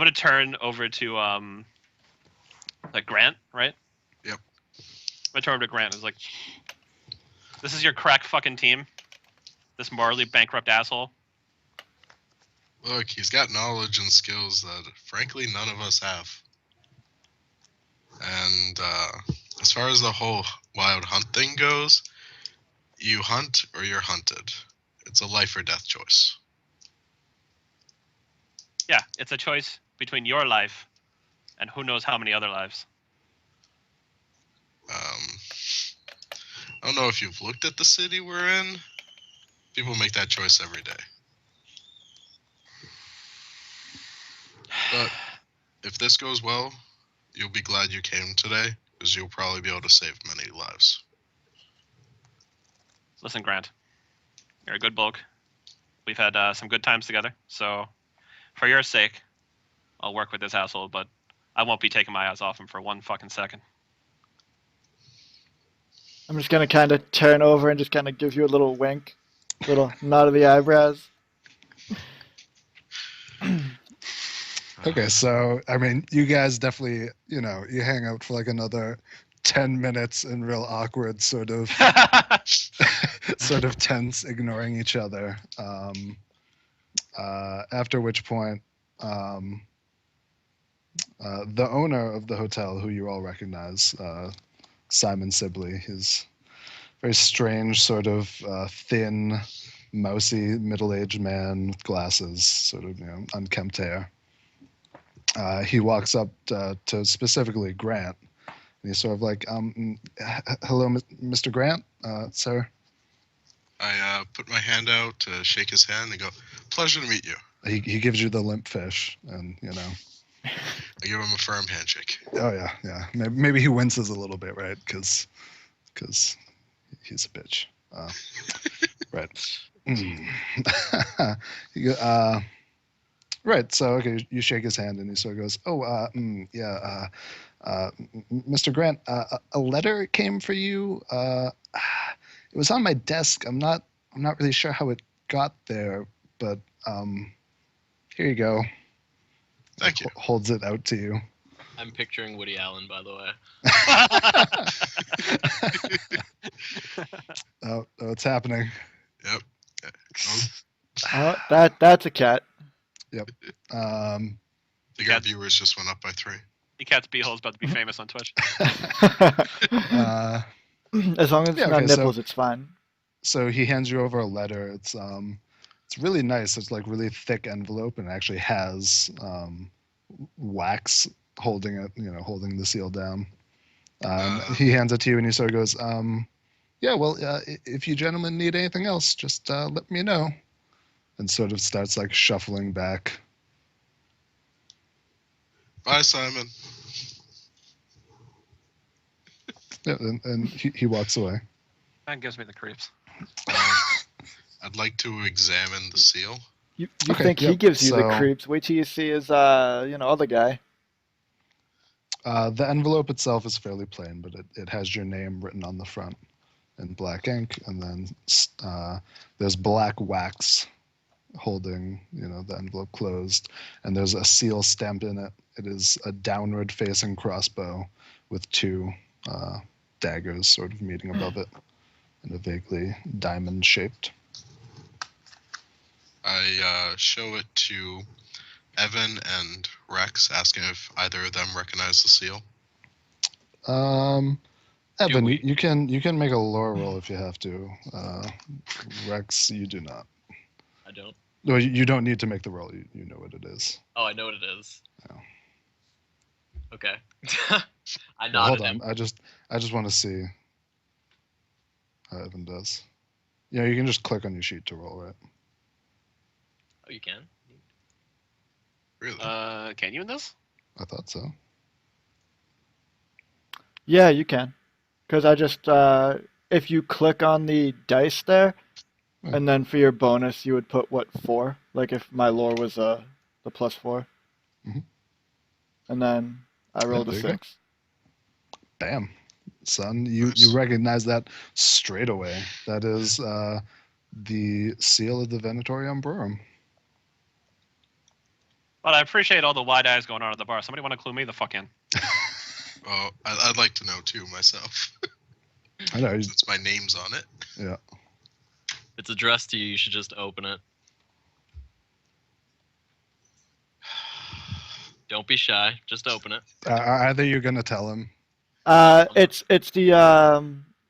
gonna turn over to like Grant, right? Yep. I'm gonna turn over to Grant. It's like, this is your crack fucking team. This morally bankrupt asshole. Look, he's got knowledge and skills that, frankly, none of us have. And as far as the whole wild hunt thing goes, you hunt or you're hunted. It's a life or death choice. Yeah, it's a choice between your life and who knows how many other lives. I don't know if you've looked at the city we're in. People make that choice every day. But if this goes well, you'll be glad you came today, because you'll probably be able to save many lives. Listen, Grant, you're a good bloke. We've had some good times together, so for your sake, I'll work with this asshole, but I won't be taking my eyes off him for one fucking second. I'm just gonna kind of turn over and just kind of give you a little wink, little nod of the eyebrows. Okay, so I mean, you guys definitely, you hang out for like another 10 minutes in real awkward sort of tense, ignoring each other. After which point, the owner of the hotel, who you all recognize, Simon Sibley, he's very strange, sort of thin, mousy, middle-aged man with glasses, sort of unkempt hair. He walks up to specifically Grant, and he's sort of like, hello, Mr. Grant, sir. I put my hand out to shake his hand and go, pleasure to meet you. He gives you the limp fish, and I give him a firm handshake. Oh yeah. Maybe he winces a little bit, right? Because he's a bitch. Right. Right. So okay, you shake his hand, and he sort of goes, "Oh, yeah, Mr. Grant, a letter came for you. It was on my desk. I'm not really sure how it got there, but here you go." Thank you. Holds it out to you. I'm picturing Woody Allen, by the way. Oh, it's happening. Yep. Oh, that's a cat. Yep. I think our viewers just went up by 3. The cat's beehole's about to be famous on Twitch. As long as it's not nipples, it's fine. So he hands you over a letter. It's really nice. It's like really thick envelope, and it actually has wax holding it, holding the seal down. He hands it to you, and he sort of goes, yeah, well, if you gentlemen need anything else, just let me know. And sort of starts like shuffling back. Bye, Simon. Yeah, and he walks away. That gives me the creeps. I'd like to examine the seal. You think he gives you the creeps? Wait till you see his, other guy. The envelope itself is fairly plain, but it has your name written on the front in black ink, and then there's black wax holding, the envelope closed, and there's a seal stamped in it. It is a downward-facing crossbow with 2 daggers sort of meeting above it in a vaguely diamond-shaped. I show it to Evan and Rex, asking if either of them recognize the seal. Evan, you can make a lore roll if you have to. Rex, you do not. I don't. No, you don't need to make the roll. You know what it is. Oh, I know what it is. Yeah. Okay. I nodded. Hold on. I just want to see how Evan does. Yeah, you can just click on your sheet to roll, right? Oh, you can? Really? Can you in this? I thought so. Yeah, you can. Because I just, if you click on the dice there, and then for your bonus, you would put, 4? Like if my lore was the +4. Mm-hmm. And then I rolled a 6. Bam. Son, you recognize that straight away. That is the seal of the Venatorium Brurum. But I appreciate all the wide eyes going on at the bar. Somebody want to clue me the fuck in? Oh, I'd like to know too myself, I know. since my name's on it. Yeah. If it's addressed to you, you should just open it. Don't be shy. Just open it. Are either you gonna tell him? It's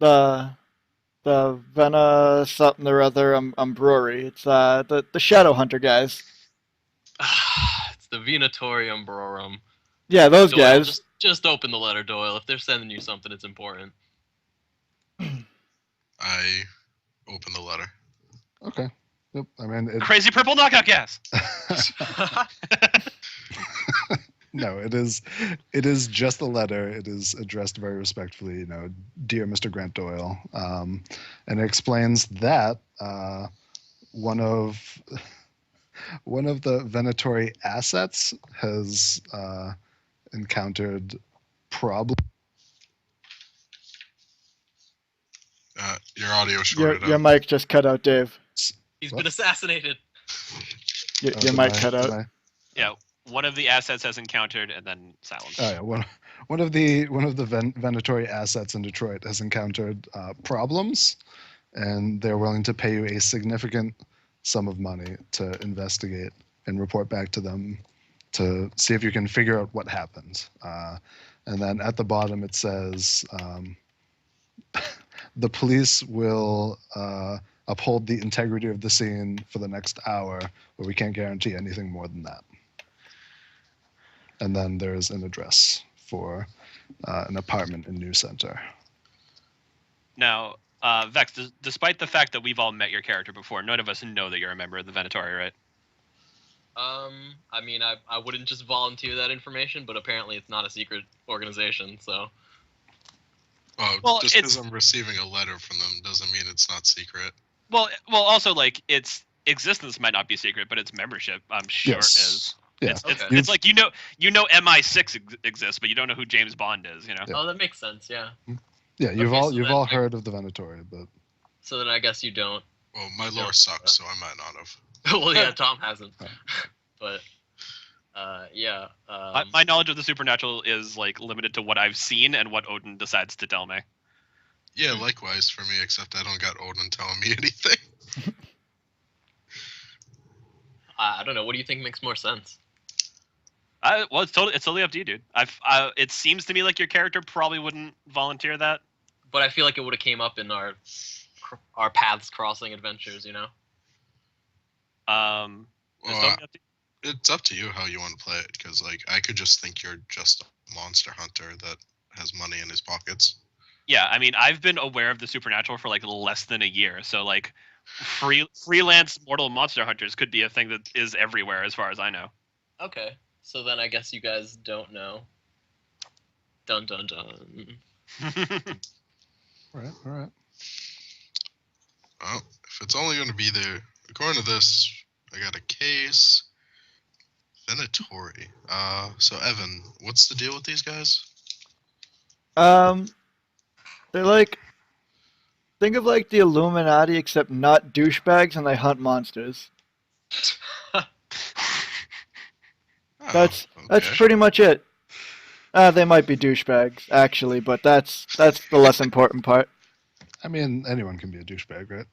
the Vena something or other brewery. It's the Shadow Hunter guys. It's the Venatorium Brorum. Yeah, those Doyle, guys. just open the letter, Doyle. If they're sending you something, it's important. I open the letter. Okay. Yep. I mean, Crazy purple knockout gas. no, it is just a letter. It is addressed very respectfully, dear Mr. Grant Doyle, and it explains that one of the Venatori assets has encountered problems. Your audio Your shorted your out. mic just cut out, Dave. He's What? been assassinated. Your mic cut out. Yeah, one of the assets has encountered, and then silence. Oh yeah, one of the Venatori assets in Detroit has encountered problems, and they're willing to pay you a significant sum of money to investigate and report back to them to see if you can figure out what happened. And then at the bottom it says the police will uphold the integrity of the scene for the next hour, but we can't guarantee anything more than that. And then there's an address for an apartment in New Center. Now, Vex, despite the fact that we've all met your character before, none of us know that you're a member of the Venatori, right? I mean, I wouldn't just volunteer that information, but apparently it's not a secret organization, so. Well, Just because I'm receiving a letter from them doesn't mean it's not secret. Well, also, like, its existence might not be secret, but its membership, I'm sure, Yes. is. Yeah. It's like you know MI6 exists, but you don't know who James Bond is. Yeah. Oh, that makes sense. Yeah. Yeah, you've Okay, so all then- heard of the Venatori, but So then I guess you don't. Well, my Yeah. lore sucks, so I might not have. Well, yeah, Tom hasn't. Oh. But, yeah. My knowledge of the supernatural is like limited to what I've seen and what Odin decides to tell me. Yeah, likewise for me, except I don't got Odin telling me anything. I don't know. What do you think makes more sense? Well, it's totally up to you, dude. It seems to me like your character probably wouldn't volunteer that. But I feel like it would have came up in our paths crossing adventures, you know? It's Well, totally up to you. it's up to you how you want to play it, because like I could just think you're just a monster hunter that has money in his pockets. Yeah, I mean, I've been aware of the supernatural for like less than a year, so like freelance mortal monster hunters could be a thing that is everywhere, as far as I know. Okay. So then I guess you guys don't know. Dun dun dun. all right. Well, if it's only going to be there, according to this, I got a case. Venatori. So Evan, what's the deal with these guys? They're like, think of like the Illuminati, except not douchebags, and they hunt monsters. Oh, That's okay. pretty much it. They might be douchebags, actually, but that's the less important part. I mean, anyone can be a douchebag, right?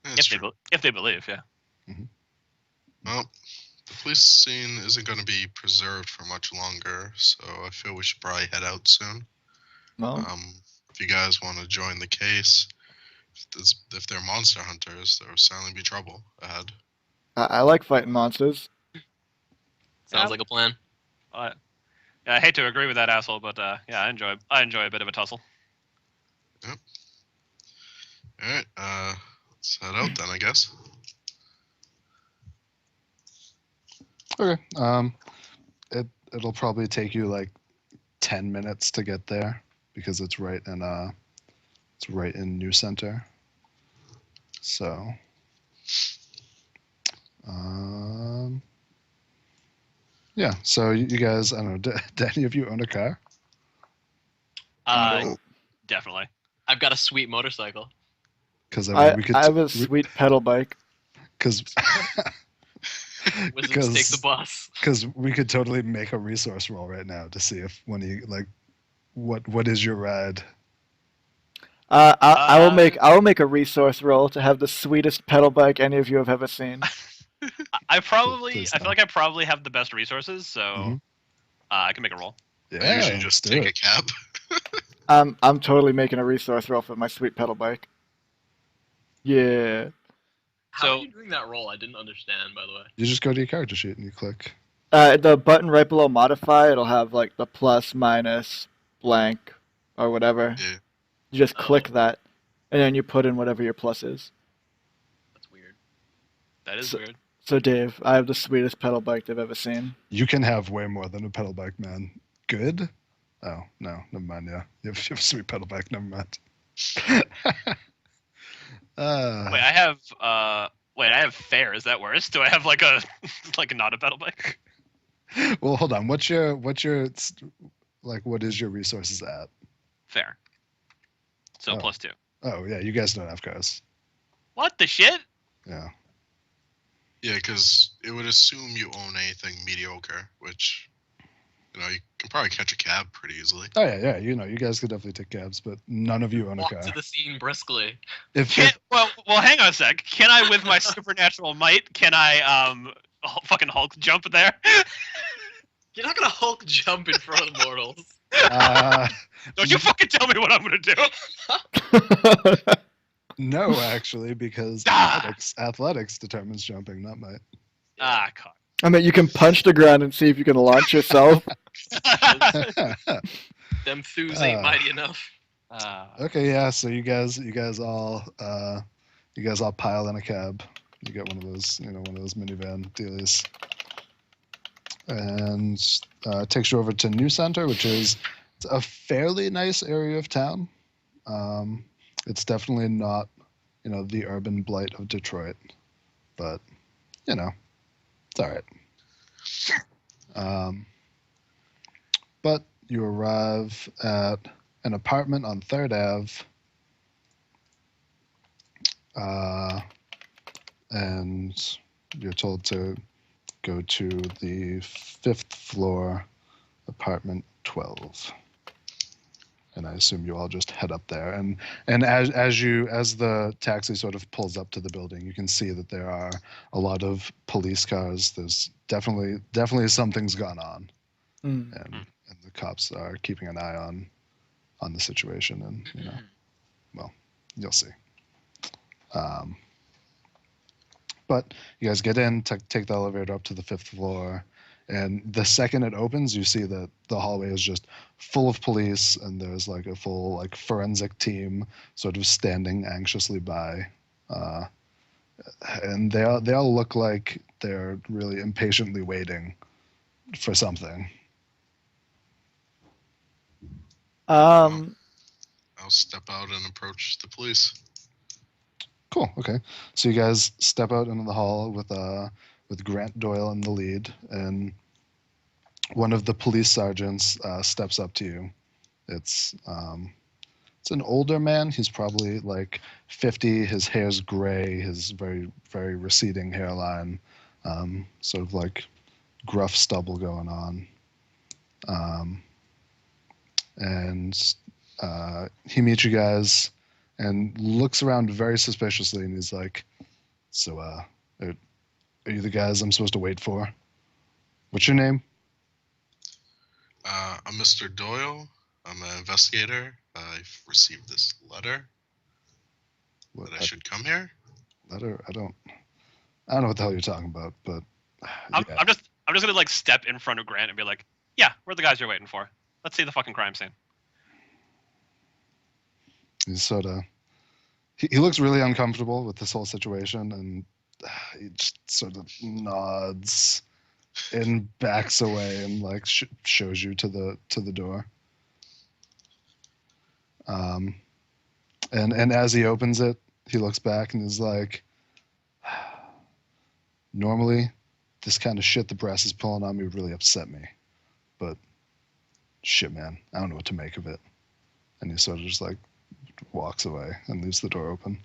That's true. If they believe, yeah. Well, the police scene isn't going to be preserved for much longer, so I feel we should probably head out soon. Well, If you guys want to join the case, if they're monster hunters, there will certainly be trouble ahead. I like fighting monsters. Sounds Yeah. like a plan. Yeah, I hate to agree with that asshole, but yeah, I enjoy a bit of a tussle. All right, let's head out then, I guess. Okay. It'll probably take you like 10 minutes to get there because it's right in New Center. So yeah, so you guys, I don't know, do any of you own a car? Definitely. I've got a sweet motorcycle. Because I have a sweet pedal bike. because Wizards take the bus. Because we could totally make a resource roll right now to see if when you like what is your ride. I will make a resource roll to have the sweetest pedal bike any of you have ever seen. I Please feel no. like I probably have the best resources, so Mhm. I can make a roll. I usually let's just do take a it. cab. I'm totally making a resource roll for my sweet pedal bike. Yeah. How So- are you doing that roll? I didn't understand, by the way. You just go to your character sheet and you click. The button right below modify, it'll have like the plus, minus, blank, or whatever. Yeah. You just Oh. click that, and then you put in whatever your plus is. That's weird. That is So- weird. So Dave, I have the sweetest pedal bike they've ever seen. You can have way more than a pedal bike, man. Good? Oh, no, never mind, yeah. You have a sweet pedal bike, never mind. Wait, I have fair. Is that worse? Do I have like a like not a pedal bike? well, hold on. What is your resources at? Fair. So Oh. +2. Oh, yeah, you guys don't have cars. What the shit? Yeah. Yeah, because it would assume you own anything mediocre, which, you can probably catch a cab pretty easily. Oh, yeah, you guys could definitely take cabs, but none of you own a Walk car. to the scene briskly. If Well, hang on a sec. Can I, with my supernatural might, can I fucking Hulk jump there? You're not gonna Hulk jump in front of mortals. Don't you fucking tell me what I'm gonna do. no, actually, because Ah! athletics determines jumping, not might. Ah, cock. I mean, you can punch the ground and see if you can launch yourself. Them thews ain't mighty enough. Okay, yeah. So you guys all pile in a cab. You get one of those, one of those minivan dealies, and it takes you over to New Center, which is a fairly nice area of town. It's definitely not, the urban blight of Detroit, but it's all right. But you arrive at an apartment on 3rd Ave, and you're told to go to the 5th floor, apartment 12. And I assume you all just head up there. And as the taxi sort of pulls up to the building, you can see that there are a lot of police cars. There's definitely something's gone on, and the cops are keeping an eye on the situation. And you'll see. But you guys get in, take the elevator up to the 5th floor. And the second it opens, you see that the hallway is just full of police, and there's like a full forensic team sort of standing anxiously by, and they all look like they're really impatiently waiting for something. I'll step out and approach the police. Cool. Okay. So you guys step out into the hall with Grant Doyle in the lead, and one of the police sergeants steps up to you. It's an older man. He's probably like 50. His hair's gray. His very, very receding hairline, sort of like gruff stubble going on. And he meets you guys and looks around very suspiciously, and he's like, "So, are you the guys I'm supposed to wait for? What's your name?" I'm Mr. Doyle. I'm an investigator. I've received this letter What that I should come here. letter? I don't know what the hell you're talking about, but I'm yeah. just gonna step in front of Grant and be like, yeah, we're the guys you're waiting for. Let's see the fucking crime scene. He's sort of he looks really uncomfortable with this whole situation, and he just sort of nods and backs away and shows you to the door. And as he opens it, he looks back and is like, "Normally, this kind of shit the brass is pulling on me would really upset me, but shit, man, I don't know what to make of it." And he sort of just walks away and leaves the door open.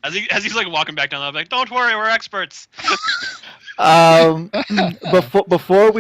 As he's walking back down, I'm like, don't worry, we're experts. before we